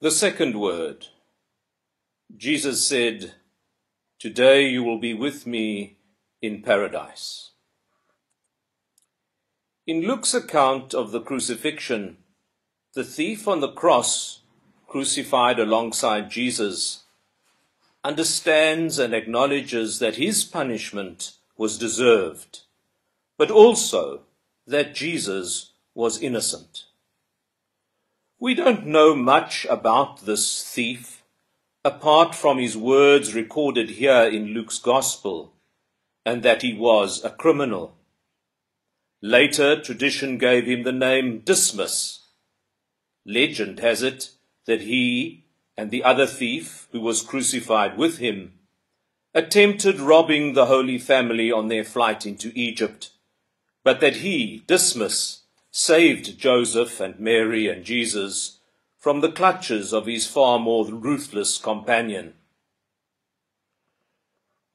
The second word. Jesus said, "Today you will be with me in paradise." In Luke's account of the crucifixion, the thief on the cross, crucified alongside Jesus, understands and acknowledges that his punishment was deserved, but also that Jesus was innocent. We don't know much about this thief, apart from his words recorded here in Luke's Gospel, and that he was a criminal. Later, tradition gave him the name Dismas. Legend has it that he and the other thief, who was crucified with him, attempted robbing the Holy Family on their flight into Egypt, but that he, Dismas, saved Joseph and Mary and Jesus from the clutches of his far more ruthless companion.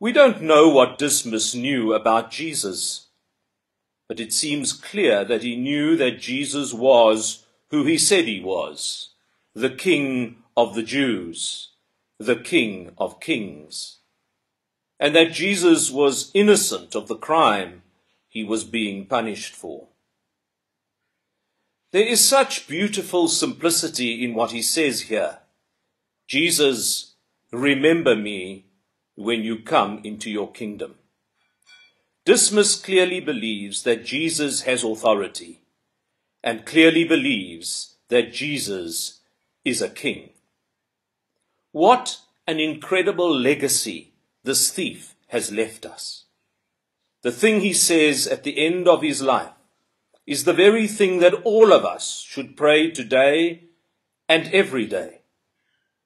We don't know what Dismas knew about Jesus, but it seems clear that he knew that Jesus was who he said he was, the King of the Jews, the King of Kings, and that Jesus was innocent of the crime he was being punished for. There is such beautiful simplicity in what he says here. Jesus, remember me when you come into your kingdom. Dismas clearly believes that Jesus has authority, and clearly believes that Jesus is a king. What an incredible legacy this thief has left us. The thing he says at the end of his life is the very thing that all of us should pray today and every day,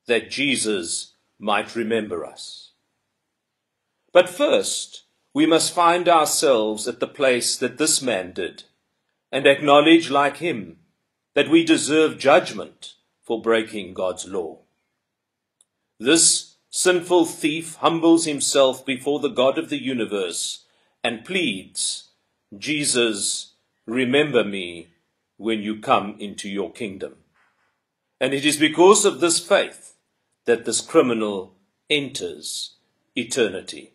that Jesus might remember us. But first, we must find ourselves at the place that this man did, and acknowledge, like him, that we deserve judgment for breaking God's law. This sinful thief humbles himself before the God of the universe and pleads, "Jesus, remember me when you come into your kingdom." And it is because of this faith that this criminal enters eternity.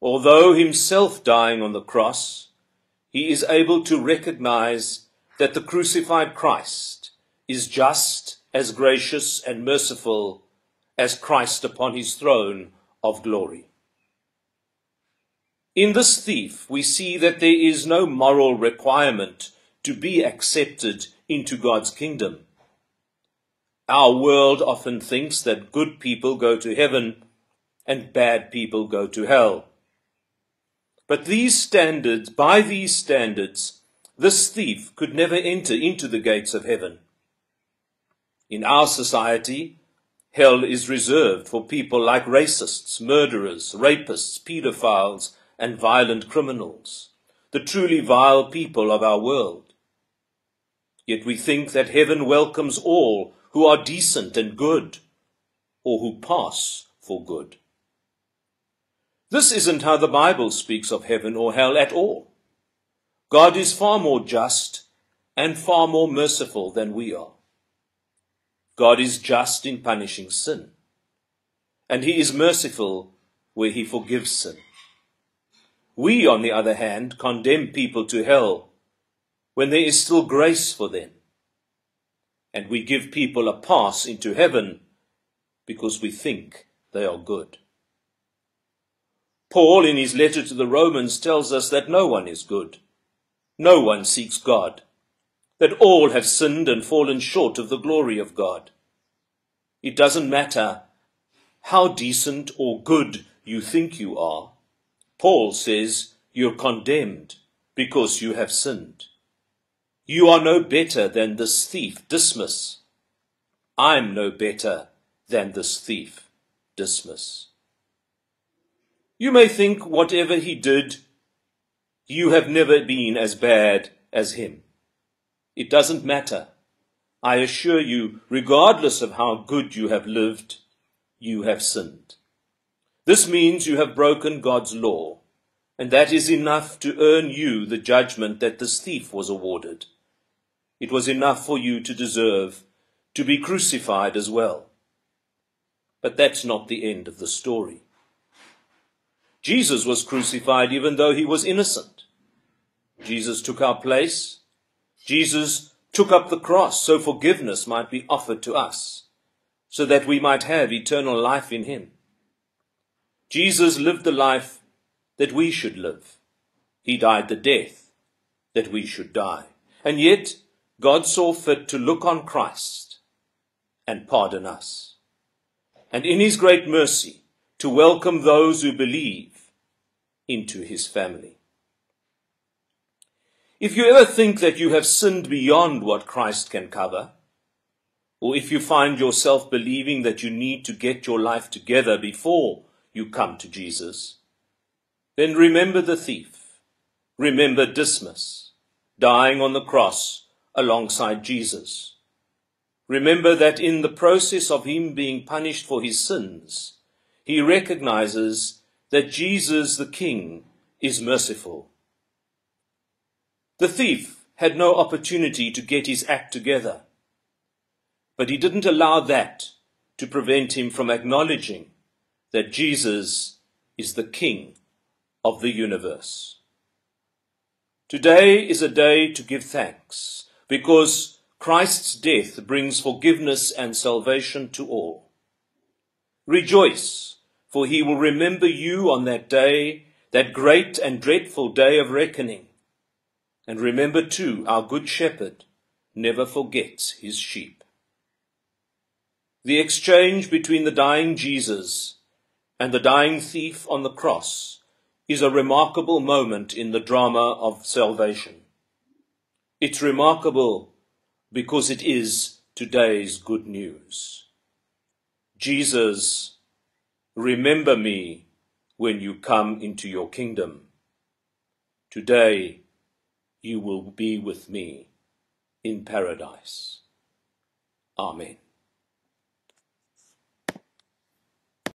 Although himself dying on the cross, he is able to recognize that the crucified Christ is just as gracious and merciful as Christ upon his throne of glory. In this thief, we see that there is no moral requirement to be accepted into God's kingdom. Our world often thinks that good people go to heaven and bad people go to hell. But by these standards, this thief could never enter into the gates of heaven. In our society, hell is reserved for people like racists, murderers, rapists, pedophiles, and violent criminals, the truly vile people of our world. Yet we think that heaven welcomes all who are decent and good, or who pass for good. This isn't how the Bible speaks of heaven or hell at all. God is far more just and far more merciful than we are. God is just in punishing sin, and he is merciful where he forgives sin. We, on the other hand, condemn people to hell when there is still grace for them. And we give people a pass into heaven because we think they are good. Paul, in his letter to the Romans, tells us that no one is good. No one seeks God. That all have sinned and fallen short of the glory of God. It doesn't matter how decent or good you think you are. Paul says you're condemned because you have sinned. You are no better than this thief, Dismas. I'm no better than this thief, Dismas. You may think whatever he did, you have never been as bad as him. It doesn't matter. I assure you, regardless of how good you have lived, you have sinned. This means you have broken God's law, and that is enough to earn you the judgment that this thief was awarded. It was enough for you to deserve to be crucified as well. But that's not the end of the story. Jesus was crucified even though he was innocent. Jesus took our place. Jesus took up the cross so forgiveness might be offered to us, so that we might have eternal life in him. Jesus lived the life that we should live. He died the death that we should die. And yet, God saw fit to look on Christ and pardon us. And in his great mercy, to welcome those who believe into his family. If you ever think that you have sinned beyond what Christ can cover, or if you find yourself believing that you need to get your life together before you come to Jesus, then remember the thief. Remember Dismas, dying on the cross alongside Jesus. Remember that in the process of him being punished for his sins, he recognizes that Jesus the King is merciful. The thief had no opportunity to get his act together, but he didn't allow that to prevent him from acknowledging that Jesus is the King of the universe. Today is a day to give thanks, because Christ's death brings forgiveness and salvation to all. Rejoice, for he will remember you on that day, that great and dreadful day of reckoning. And remember too, our good shepherd never forgets his sheep. The exchange between the dying Jesus and the dying thief on the cross is a remarkable moment in the drama of salvation. It's remarkable because it is today's good news. Jesus, remember me when you come into your kingdom. Today, you will be with me in paradise. Amen.